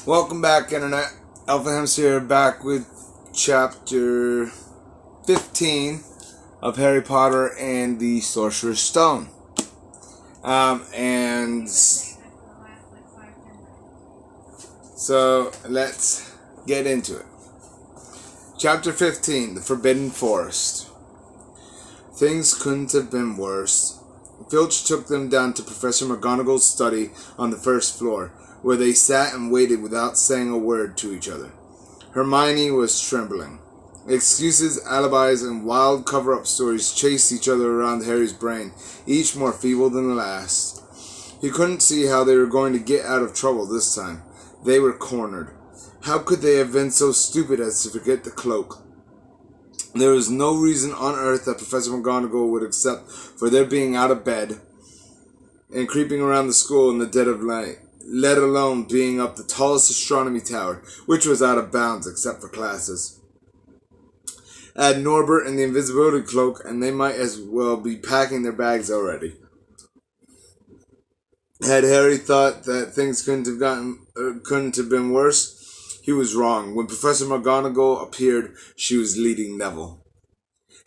Welcome back, Internet. Alpha Hamster here, back with chapter 15 of Harry Potter and the Sorcerer's Stone. And so let's get into it. Chapter 15, The Forbidden Forest. Things couldn't have been worse. Filch took them down to Professor McGonagall's study on the first floor, where they sat and waited without saying a word to each other. Hermione was trembling. Excuses, alibis, and wild cover-up stories chased each other around Harry's brain, each more feeble than the last. He couldn't see how they were going to get out of trouble this time. They were cornered. How could they have been so stupid as to forget the cloak? There was no reason on earth that Professor McGonagall would accept for their being out of bed and creeping around the school in the dead of night, let alone being up the tallest astronomy tower, which was out of bounds except for classes. Add Norbert and the invisibility cloak, and they might as well be packing their bags already. Had Harry thought that things couldn't have been worse, he was wrong. When Professor McGonagall appeared, she was leading Neville.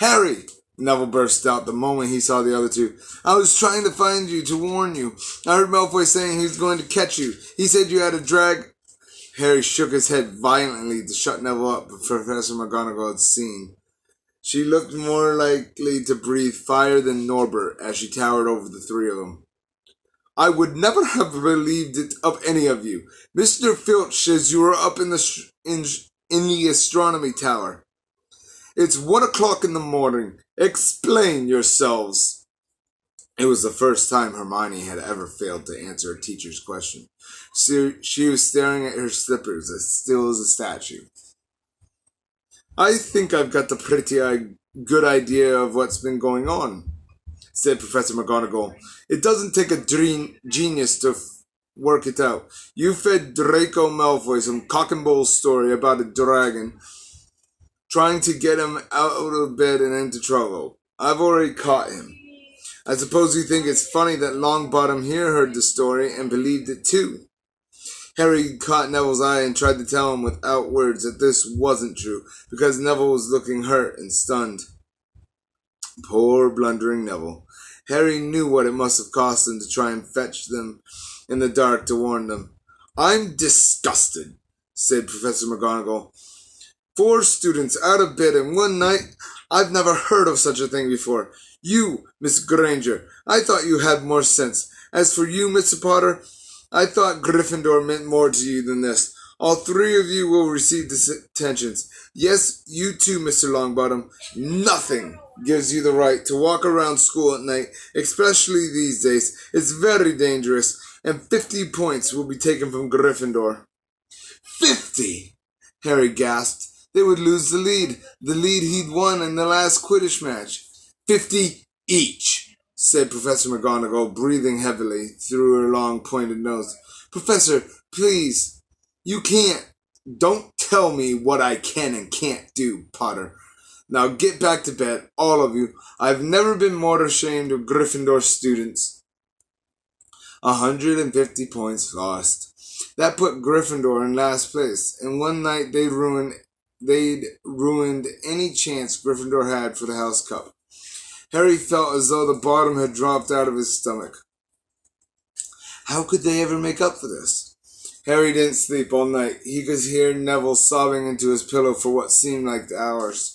"Harry!" Neville burst out the moment he saw the other two. "I was trying to find you to warn you. I heard Malfoy saying he was going to catch you. He said you had a drag..." Harry shook his head violently to shut Neville up, but Professor McGonagall had seen. She looked more likely to breathe fire than Norbert as she towered over the three of them. "I would never have believed it of any of you. Mr. Filch says you were up in the astronomy tower. It's 1 o'clock in the morning. Explain yourselves." It was the first time Hermione had ever failed to answer a teacher's question. She was staring at her slippers, as still as a statue. "I think I've got a pretty good idea of what's been going on," said Professor McGonagall. "It doesn't take a genius to work it out. You fed Draco Malfoy some cock and bull story about a dragon, trying to get him out of bed and into trouble. I've already caught him. I suppose you think it's funny that Longbottom here heard the story and believed it too." Harry caught Neville's eye and tried to tell him without words that this wasn't true, because Neville was looking hurt and stunned. Poor blundering Neville. Harry knew what it must have cost him to try and fetch them in the dark to warn them. "I'm disgusted," said Professor McGonagall. 4 students out of bed in one night? I've never heard of such a thing before. You, Miss Granger, I thought you had more sense. As for you, Mr. Potter, I thought Gryffindor meant more to you than this. All 3 of you will receive detentions. Yes, you too, Mr. Longbottom. Nothing gives you the right to walk around school at night, especially these days. It's very dangerous, and 50 points will be taken from Gryffindor." 50! Harry gasped. They would lose the lead he'd won in the last Quidditch match. 50 each, said Professor McGonagall, breathing heavily through her long pointed nose. "Professor, please, you can't. Don't tell me what I can and can't do, Potter. Now get back to bed, all of you. I've never been more ashamed of Gryffindor students." 150 points lost. That put Gryffindor in last place. In one night they'd ruined any chance Gryffindor had for the House Cup. Harry felt as though the bottom had dropped out of his stomach. How could they ever make up for this? Harry didn't sleep all night. He could hear Neville sobbing into his pillow for what seemed like hours.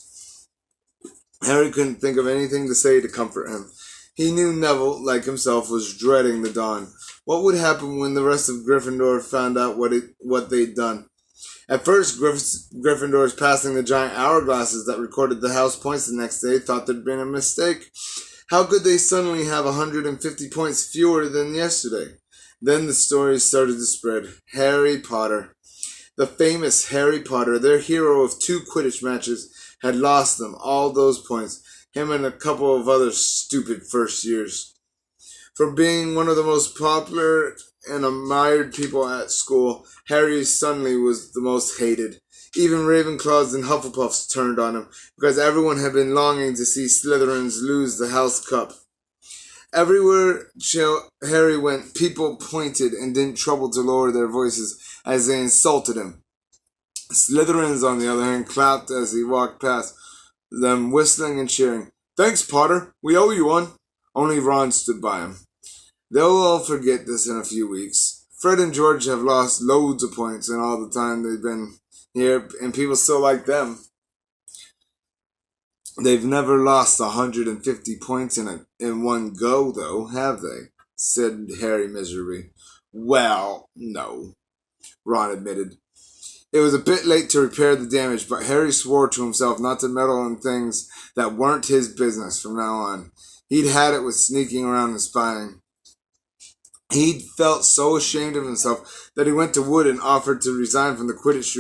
Harry couldn't think of anything to say to comfort him. He knew Neville, like himself, was dreading the dawn. What would happen when the rest of Gryffindor found out what they'd done? At first, Gryffindors passing the giant hourglasses that recorded the house points the next day thought there'd been a mistake. How could they suddenly have 150 points fewer than yesterday? Then the stories started to spread. Harry Potter. The famous Harry Potter, their hero of 2 Quidditch matches, had lost them all those points, him and a couple of other stupid first years. For being one of the most popular and admired people at school, Harry suddenly was the most hated. Even Ravenclaws and Hufflepuffs turned on him, because everyone had been longing to see Slytherins lose the House Cup. Everywhere Harry went, people pointed and didn't trouble to lower their voices as they insulted him. Slytherins, on the other hand, clapped as he walked past them, whistling and cheering. Thanks, Potter. We owe you one. Only Ron stood by him. They'll all forget this in a few weeks. Fred and George have lost loads of points in all the time they've been here, and people still like them. They've never lost 150 points in one go, though, have they? Said Harry miserably. Well, no, Ron admitted. It was a bit late to repair the damage, but Harry swore to himself not to meddle in things that weren't his business from now on. He'd had it with sneaking around and spying. He'd felt so ashamed of himself that he went to Wood and offered to resign from the Quidditch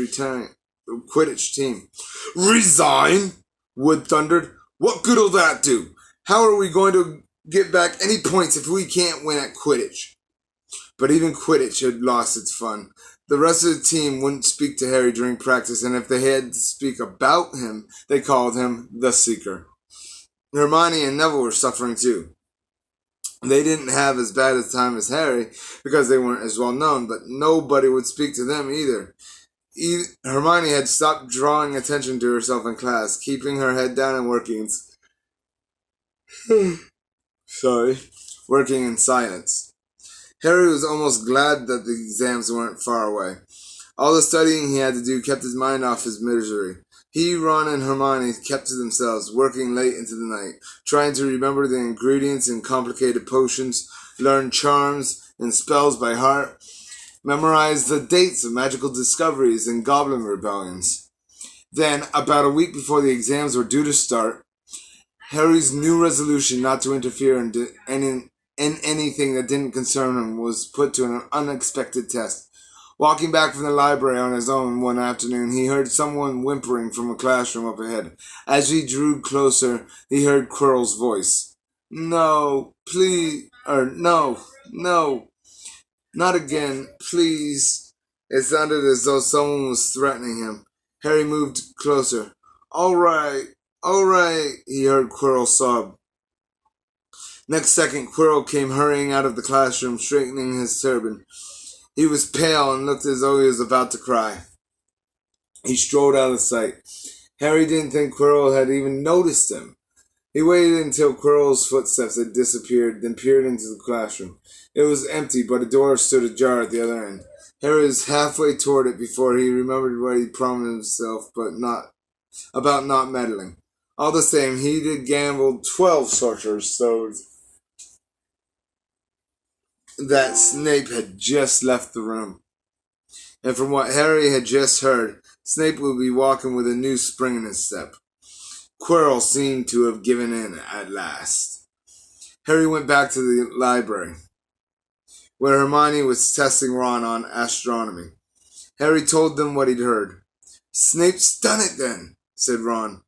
team. Resign? Wood thundered. What good'll that do? How are we going to get back any points if we can't win at Quidditch? But even Quidditch had lost its fun. The rest of the team wouldn't speak to Harry during practice, and if they had to speak about him, they called him the Seeker. Hermione and Neville were suffering too. They didn't have as bad a time as Harry because they weren't as well known, but nobody would speak to them either. Hermione had stopped drawing attention to herself in class, keeping her head down and working in silence. Harry was almost glad that the exams weren't far away. All the studying he had to do kept his mind off his misery. He, Ron, and Hermione kept to themselves, working late into the night, trying to remember the ingredients in complicated potions, learn charms and spells by heart, memorize the dates of magical discoveries and goblin rebellions. Then, about a week before the exams were due to start, Harry's new resolution not to interfere in anything that didn't concern him was put to an unexpected test. Walking back from the library on his own one afternoon, he heard someone whimpering from a classroom up ahead. As he drew closer, he heard Quirrell's voice. No, please, no, not again, please. It sounded as though someone was threatening him. Harry moved closer. All right, he heard Quirrell sob. Next second, Quirrell came hurrying out of the classroom, straightening his turban. He was pale and looked as though he was about to cry. He strode out of sight. Harry didn't think Quirrell had even noticed him. He waited until Quirrell's footsteps had disappeared, then peered into the classroom. It was empty, but a door stood ajar at the other end. Harry was halfway toward it before he remembered what he'd promised himself, about not meddling. All the same, he'd gambled 12 sorcerer's stones that Snape had just left the room. And from what Harry had just heard, Snape would be walking with a new spring in his step. Quirrell seemed to have given in at last. Harry went back to the library, where Hermione was testing Ron on astronomy. Harry told them what he'd heard. Snape's done it then, said Ron.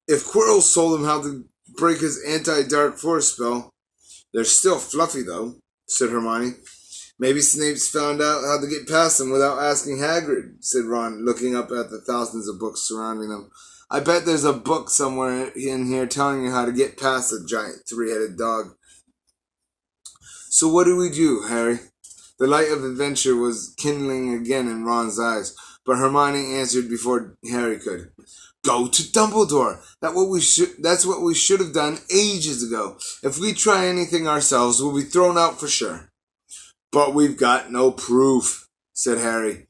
If Quirrell told him how to break his anti-dark force spell, they're still Fluffy though, said Hermione. Maybe Snape's found out how to get past them without asking Hagrid, said Ron, looking up at the thousands of books surrounding them. I bet there's a book somewhere in here telling you how to get past a giant three-headed dog. So what do we do, Harry? The light of adventure was kindling again in Ron's eyes, but Hermione answered before Harry could. Go to Dumbledore. That's what we should have done ages ago. If we try anything ourselves, we'll be thrown out for sure. But we've got no proof, said Harry.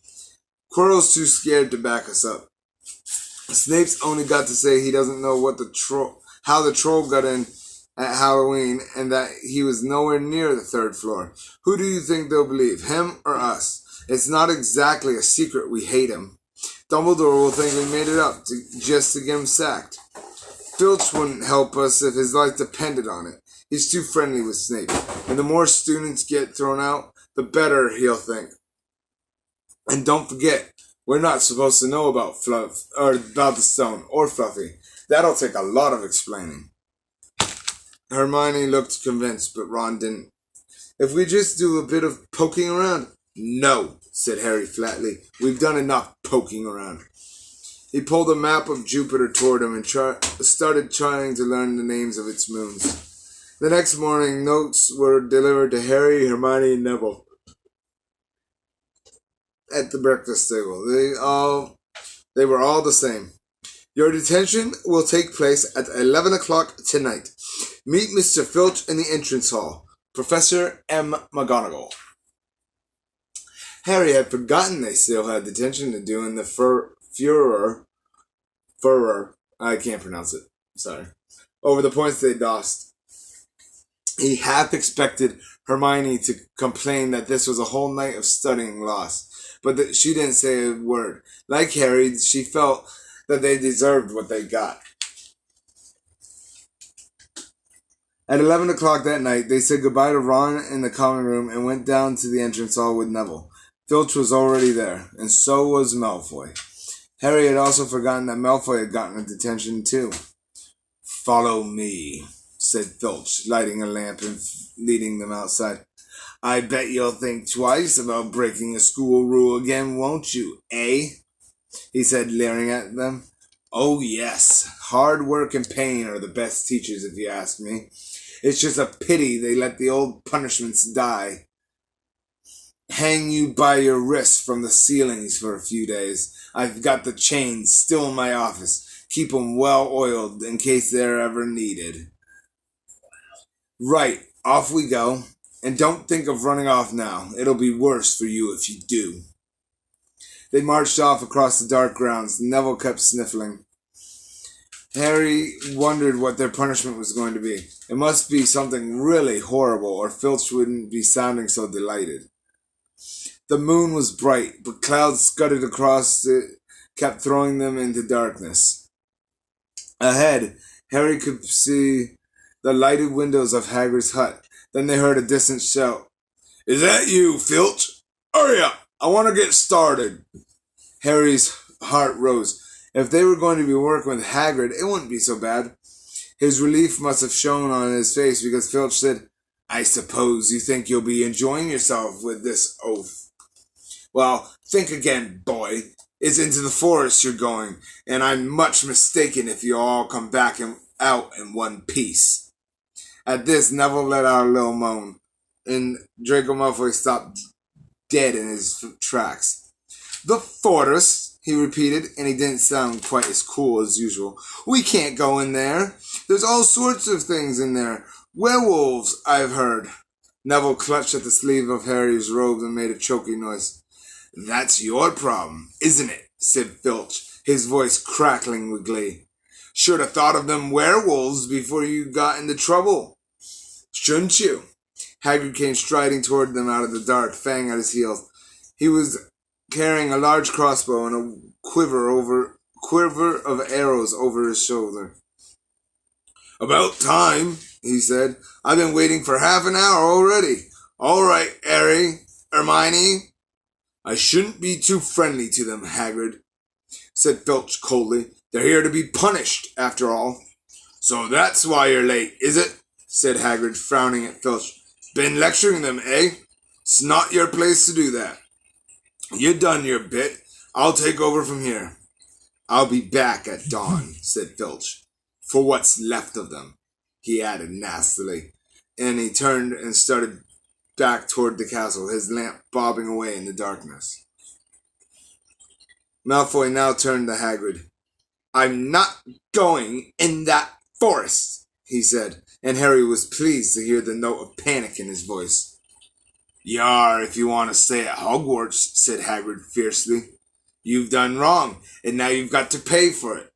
Quirrell's too scared to back us up. Snape's only got to say he doesn't know how the troll got in at Halloween and that he was nowhere near the third floor. Who do you think they'll believe, him or us? It's not exactly a secret we hate him. Dumbledore will think we made it up just to get him sacked. Filch wouldn't help us if his life depended on it. He's too friendly with Snape, and the more students get thrown out, the better he'll think. And don't forget, we're not supposed to know about about the stone or Fluffy. That'll take a lot of explaining. Hermione looked convinced, but Ron didn't. If we just do a bit of poking around? No, said Harry flatly. We've done enough poking around. He pulled a map of Jupiter toward him and started trying to learn the names of its moons. The next morning, notes were delivered to Harry, Hermione, and Neville at the breakfast table. They were all the same. Your detention will take place at 11 o'clock tonight. Meet Mr. Filch in the entrance hall. Professor M. McGonagall. Harry had forgotten they still had detention to do in the Furor, I can't pronounce it, sorry, over the points they lost. He half expected Hermione to complain that this was a whole night of studying lost, but that she didn't say a word. Like Harry, she felt that they deserved what they got. At 11 o'clock that night, they said goodbye to Ron in the common room and went down to the entrance hall with Neville. Filch was already there, and so was Malfoy. Harry had also forgotten that Malfoy had gotten a detention too. "Follow me," said Filch, lighting a lamp and leading them outside. "I bet you'll think twice about breaking a school rule again, won't you, eh?" he said, leering at them. "Oh, yes. Hard work and pain are the best teachers, if you ask me. It's just a pity they let the old punishments die. Hang you by your wrists from the ceilings for a few days. I've got the chains still in my office. Keep 'em well oiled in case they're ever needed. Right, off we go. And don't think of running off now. It'll be worse for you if you do." They marched off across the dark grounds. Neville kept sniffling. Harry wondered what their punishment was going to be. It must be something really horrible, or Filch wouldn't be sounding so delighted. The moon was bright, but clouds scudded across it, kept throwing them into darkness. Ahead, Harry could see the lighted windows of Hagrid's hut. Then they heard a distant shout. "Is that you, Filch? Hurry up! I want to get started." Harry's heart rose. If they were going to be working with Hagrid, it wouldn't be so bad. His relief must have shown on his face because Filch said, "I suppose you think you'll be enjoying yourself with this oath. Well, think again, boy. It's into the forest you're going, and I'm much mistaken if you all come back out in one piece." At this, Neville let out a little moan, and Draco Malfoy stopped dead in his tracks. "The forest," he repeated, and he didn't sound quite as cool as usual. "We can't go in there. There's all sorts of things in there. Werewolves, I've heard." Neville clutched at the sleeve of Harry's robe and made a choking noise. "That's your problem, isn't it?" said Filch, his voice crackling with glee. "Should have thought of them werewolves before you got into trouble. Shouldn't you?" Hagrid came striding toward them out of the dark, Fang at his heels. He was carrying a large crossbow and a quiver of arrows over his shoulder. "About time," he said. "I've been waiting for half an hour already. All right, Harry, Hermione." "I shouldn't be too friendly to them, Hagrid," said Filch coldly. "They're here to be punished, after all." "So that's why you're late, is it?" said Hagrid, frowning at Filch. "Been lecturing them, eh? It's not your place to do that. You done your bit. I'll take over from here." "I'll be back at dawn," said Filch. "For what's left of them," he added nastily. And he turned and started back toward the castle, his lamp bobbing away in the darkness. Malfoy now turned to Hagrid. "I'm not going in that forest," he said, and Harry was pleased to hear the note of panic in his voice. "You are if you want to stay at Hogwarts," said Hagrid fiercely. "You've done wrong, and now you've got to pay for it."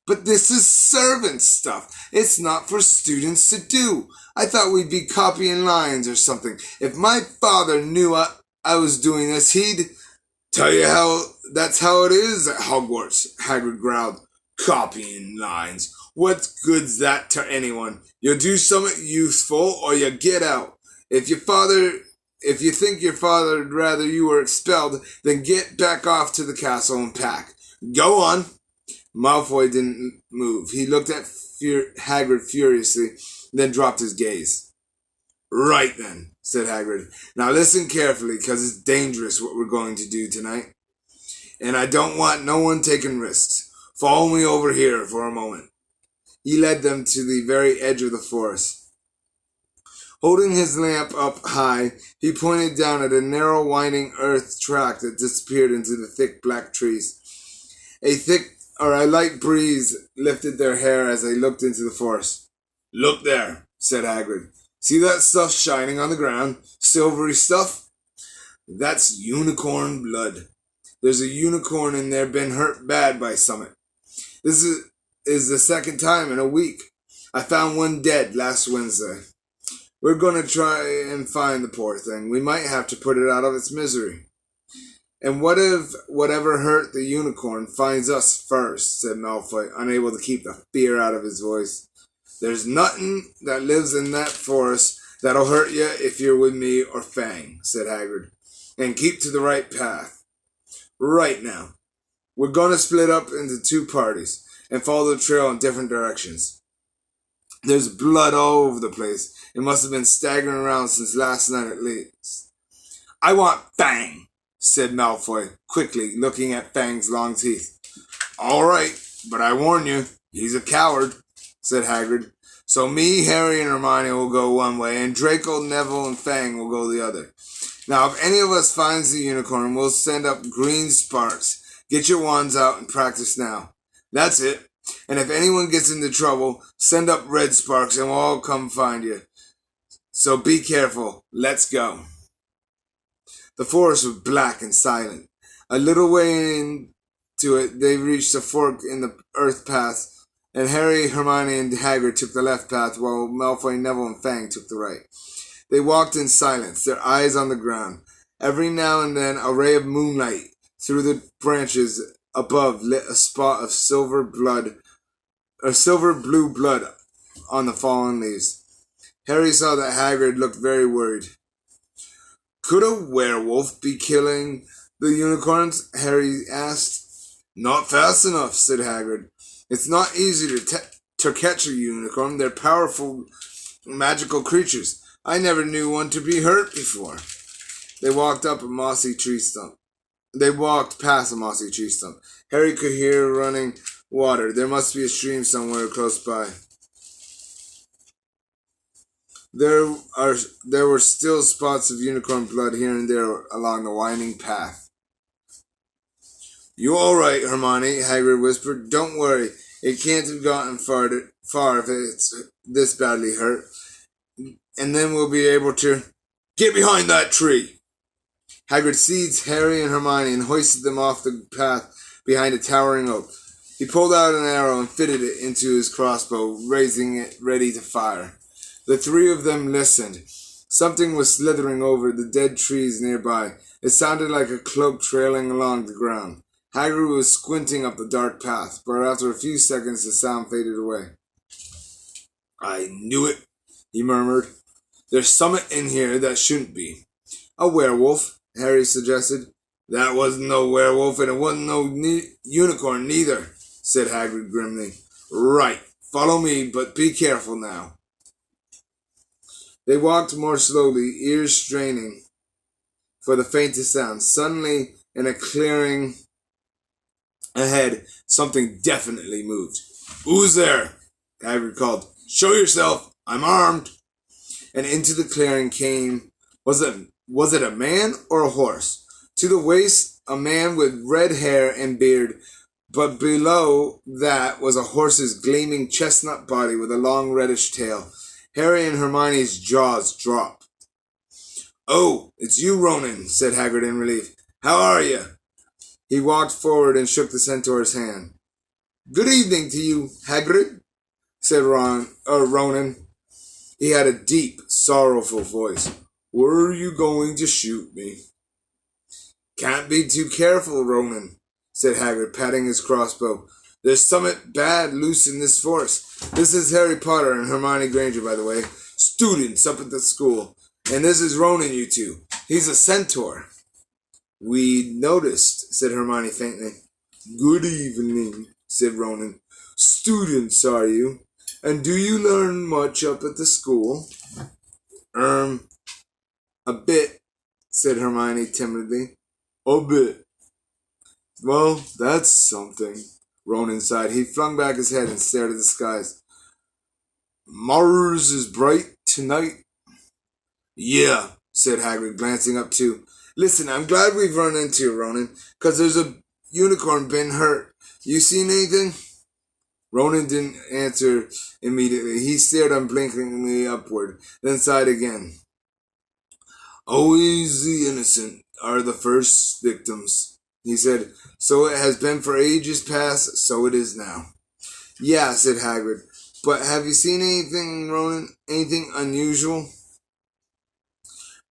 "But this is servant stuff. It's not for students to do. I thought we'd be copying lines or something. If my father knew I was doing this, he'd—" "Tell you how that's how it is at Hogwarts," Hagrid growled. "Copying lines. What good's that to anyone? You do something useful or you get out. If you think your father'd rather you were expelled, then get back off to the castle and pack. Go on." Malfoy didn't move. He looked at Hagrid furiously, then dropped his gaze. "Right then," said Hagrid. "Now listen carefully, because it's dangerous what we're going to do tonight. And I don't want no one taking risks. Follow me over here for a moment." He led them to the very edge of the forest. Holding his lamp up high, he pointed down at a narrow, winding earth track that disappeared into the thick black trees. A light breeze lifted their hair as they looked into the forest. "Look there," said Hagrid. "See that stuff shining on the ground? Silvery stuff? That's unicorn blood. There's a unicorn in there been hurt bad by Summit. This is the second time in a week. I found one dead last Wednesday. We're going to try and find the poor thing. We might have to put it out of its misery." "And what if whatever hurt the unicorn finds us first?" said Malfoy, unable to keep the fear out of his voice. "There's nothing that lives in that forest that'll hurt you if you're with me or Fang," said Hagrid. "And keep to the right path. Right now, we're going to split up into two parties and follow the trail in different directions. There's blood all over the place. It must have been staggering around since last night at least." "I want Fang," said Malfoy, quickly looking at Fang's long teeth. "All right, but I warn you, he's a coward," said Hagrid. "So me, Harry, and Hermione will go one way, and Draco, Neville, and Fang will go the other. Now, if any of us finds the unicorn, we'll send up green sparks. Get your wands out and practice now. That's it. And if anyone gets into trouble, send up red sparks and we'll all come find you. So be careful. Let's go." The forest was black and silent. A little way into it, they reached a fork in the earth path, and Harry, Hermione, and Hagrid took the left path, while Malfoy, Neville, and Fang took the right. They walked in silence, their eyes on the ground. Every now and then, a ray of moonlight through the branches above lit a spot of silver blue blood on the fallen leaves. Harry saw that Hagrid looked very worried. "Could a werewolf be killing the unicorns?" Harry asked. "Not fast enough," said Hagrid. "It's not easy to catch a unicorn. They're powerful, magical creatures. I never knew one to be hurt before." They walked past a mossy tree stump. Harry could hear running water. There must be a stream somewhere close by. There were still spots of unicorn blood here and there along the winding path. "You all right, Hermione?" Hagrid whispered. "Don't worry. It can't have gotten far if it's this badly hurt. And then we'll be able to—" "Get behind that tree!" Hagrid seized Harry and Hermione and hoisted them off the path behind a towering oak. He pulled out an arrow and fitted it into his crossbow, raising it ready to fire. The three of them listened. Something was slithering over the dead trees nearby. It sounded like a cloak trailing along the ground. Hagrid was squinting up the dark path, but after a few seconds the sound faded away. "I knew it," he murmured. "There's something in here that shouldn't be." "A werewolf," Harry suggested. "That wasn't no werewolf, and it wasn't no unicorn neither," said Hagrid grimly. "Right, follow me, but be careful now." They walked more slowly, ears straining for the faintest sound. Suddenly, in a clearing ahead, something definitely moved. "Who's there?" Hagrid called. "Show yourself! I'm armed!" And into the clearing came, was it a man or a horse? To the waist, a man with red hair and beard, but below that was a horse's gleaming chestnut body with a long reddish tail. Harry and Hermione's jaws dropped. "Oh, it's you, Ronan," said Hagrid in relief. "How are you?" He walked forward and shook the centaur's hand. "Good evening to you, Hagrid," said Ronan. He had a deep, sorrowful voice. "Were you going to shoot me?" "Can't be too careful, Ronan," said Hagrid, patting his crossbow. "There's something bad loose in this forest. This is Harry Potter and Hermione Granger, by the way, students up at the school. And this is Ronan, you two. He's a centaur." "We noticed," said Hermione faintly. "Good evening," said Ronan. "Students, are you? And do you learn much up at the school?" A bit," said Hermione timidly. "A bit. Well, that's something," Ronan sighed. He flung back his head and stared at the skies. "Mars is bright tonight." Yeah, said Hagrid, glancing up too. Listen, I'm glad we've run into you, Ronan, 'cause there's a unicorn been hurt. You seen anything? Ronan didn't answer immediately. He stared unblinkingly upward, then sighed again. Always the innocent are the first victims, he said. So it has been for ages past, so it is now. Yeah, said Hagrid. But have you seen anything, Ronan? Anything unusual?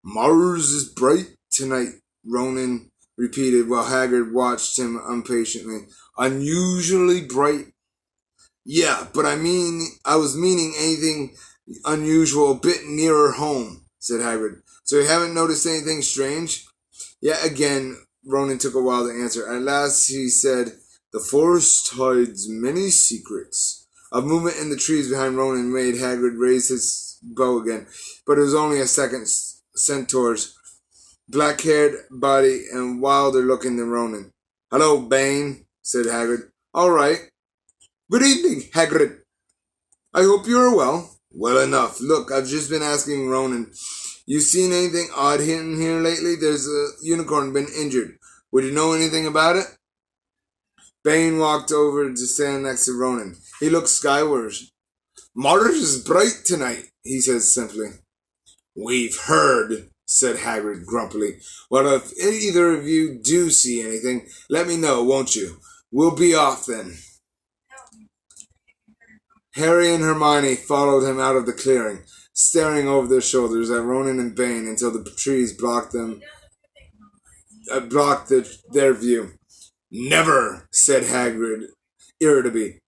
Mars is bright tonight, Ronan repeated while Hagrid watched him impatiently. Unusually bright? Yeah, but I was meaning anything unusual a bit nearer home, said Hagrid. So you haven't noticed anything strange? Yet again, Ronan took a while to answer. At last he said, The forest hides many secrets. A movement in the trees behind Ronan made Hagrid raise his bow again, but it was only a second. Centaur's black-haired body and wilder looking than Ronan. Hello, Bane, said Hagrid. All right. Good evening, Hagrid. I hope you are well. Well enough. Look, I've just been asking Ronan. You seen anything odd in here lately? There's a unicorn been injured. Would you know anything about it? Bane walked over to stand next to Ronan. He looked skyward. Mars is bright tonight, he said simply. We've heard, said Hagrid grumpily. Well, if either of you do see anything, let me know, won't you? We'll be off then. Harry and Hermione followed him out of the clearing, staring over their shoulders at Ronan and Bane until the trees blocked their view. Never, said Hagrid irritably.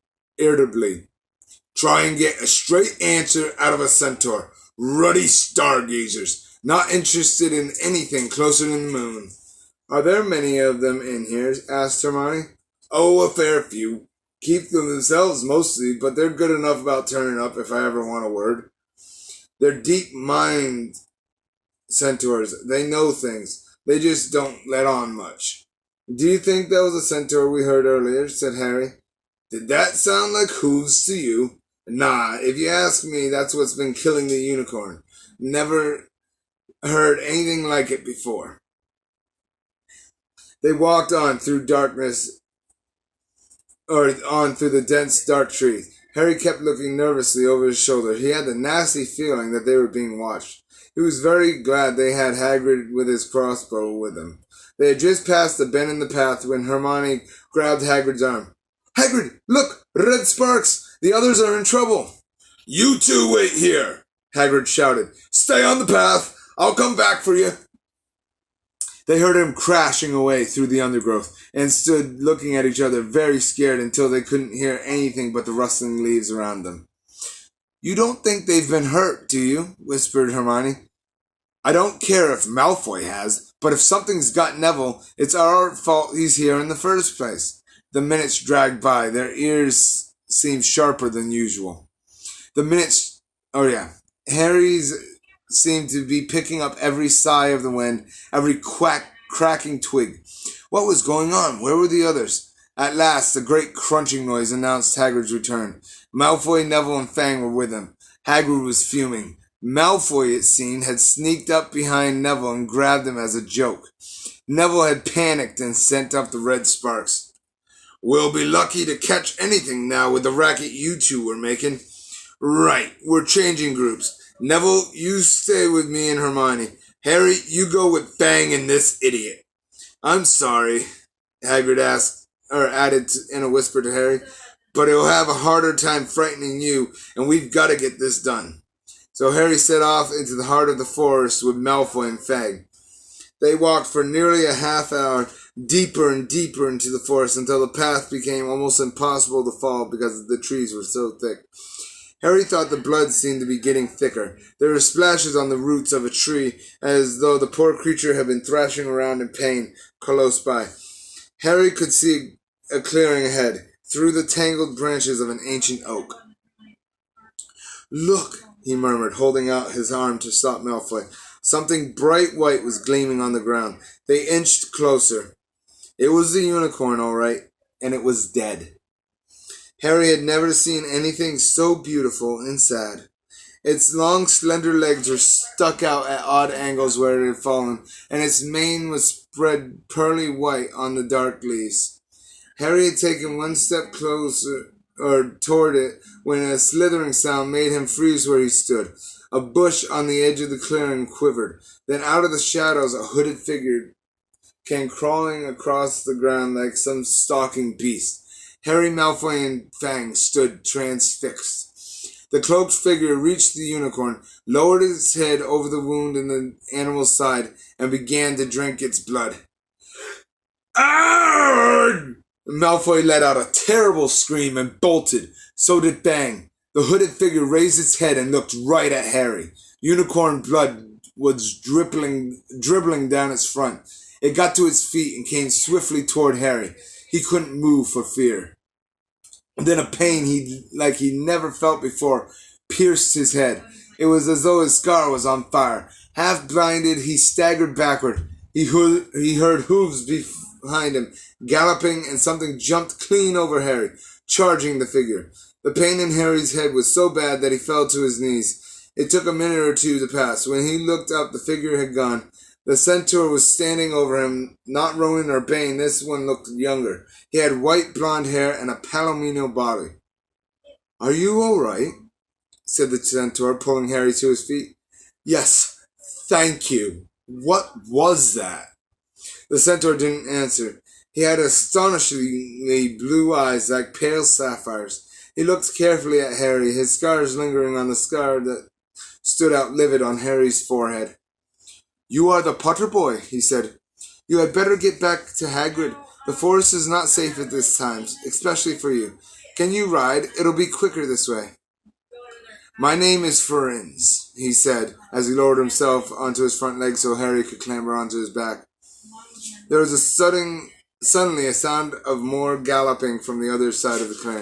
Try and get a straight answer out of a centaur. Ruddy stargazers, not interested in anything closer than the moon. Are there many of them in here? Asked Hermione. Oh, a fair few. Keep them themselves mostly, but they're good enough about turning up if I ever want a word. They're deep-minded centaurs. They know things. They just don't let on much. Do you think that was a centaur we heard earlier? Said Harry. Did that sound like hooves to you? Nah, if you ask me, that's what's been killing the unicorn. Never heard anything like it before. They walked on through the dense dark trees. Harry kept looking nervously over his shoulder. He had the nasty feeling that they were being watched. He was very glad they had Hagrid with his crossbow with him. They had just passed the bend in the path when Hermione grabbed Hagrid's arm. Hagrid, look! Red sparks! The others are in trouble. You two wait here, Hagrid shouted. Stay on the path. I'll come back for you. They heard him crashing away through the undergrowth and stood looking at each other very scared until they couldn't hear anything but the rustling leaves around them. You don't think they've been hurt, do you? Whispered Hermione. I don't care if Malfoy has, but if something's got Neville, it's our fault he's here in the first place. The minutes dragged by. Their ears seemed sharper than usual. Harry's seemed to be picking up every sigh of the wind, every cracking twig. What was going on? Where were the others? At last, a great crunching noise announced Hagrid's return. Malfoy, Neville, and Fang were with him. Hagrid was fuming. Malfoy, it seemed, had sneaked up behind Neville and grabbed him as a joke. Neville had panicked and sent up the red sparks. We'll be lucky to catch anything now with the racket you two were making. Right, we're changing groups. Neville, you stay with me and Hermione. Harry, you go with Fang and this idiot. I'm sorry, Hagrid added in a whisper to Harry, but he'll have a harder time frightening you, and we've got to get this done. So Harry set off into the heart of the forest with Malfoy and Fang. They walked for nearly a half hour, deeper and deeper into the forest until the path became almost impossible to follow because the trees were so thick. Harry thought the blood seemed to be getting thicker. There were splashes on the roots of a tree, as though the poor creature had been thrashing around in pain close by. Harry could see a clearing ahead, through the tangled branches of an ancient oak. Look, he murmured, holding out his arm to stop Malfoy. Something bright white was gleaming on the ground. They inched closer. It was the unicorn, all right, and it was dead. Harry had never seen anything so beautiful and sad. Its long, slender legs were stuck out at odd angles where it had fallen, and its mane was spread pearly white on the dark leaves. Harry had taken one step closer or toward it when a slithering sound made him freeze where he stood. A bush on the edge of the clearing quivered. Then out of the shadows a hooded figure came crawling across the ground like some stalking beast. Harry, Malfoy, and Fang stood transfixed. The cloaked figure reached the unicorn, lowered its head over the wound in the animal's side, and began to drink its blood. Arrgh! Malfoy let out a terrible scream and bolted. So did Fang. The hooded figure raised its head and looked right at Harry. Unicorn blood was dribbling down its front. It got to its feet and came swiftly toward Harry. He couldn't move for fear. And then a pain he never felt before pierced his head. It was as though his scar was on fire. Half blinded, he staggered backward. He heard hooves behind him, galloping, and something jumped clean over Harry, charging the figure. The pain in Harry's head was so bad that he fell to his knees. It took a minute or two to pass. When he looked up, the figure had gone. The centaur was standing over him, not Ronan or Bane. This one looked younger. He had white blonde hair and a palomino body. "Are you all right?" said the centaur, pulling Harry to his feet. "Yes, thank you. What was that?" The centaur didn't answer. He had astonishingly blue eyes like pale sapphires. He looked carefully at Harry, his scars lingering on the scar that stood out livid on Harry's forehead. "You are the Potter boy," he said. "You had better get back to Hagrid. The forest is not safe at this time, especially for you. Can you ride? It'll be quicker this way." "My name is Firenze," he said, as he lowered himself onto his front legs so Harry could clamber onto his back. There was suddenly a sound of more galloping from the other side of the clearing.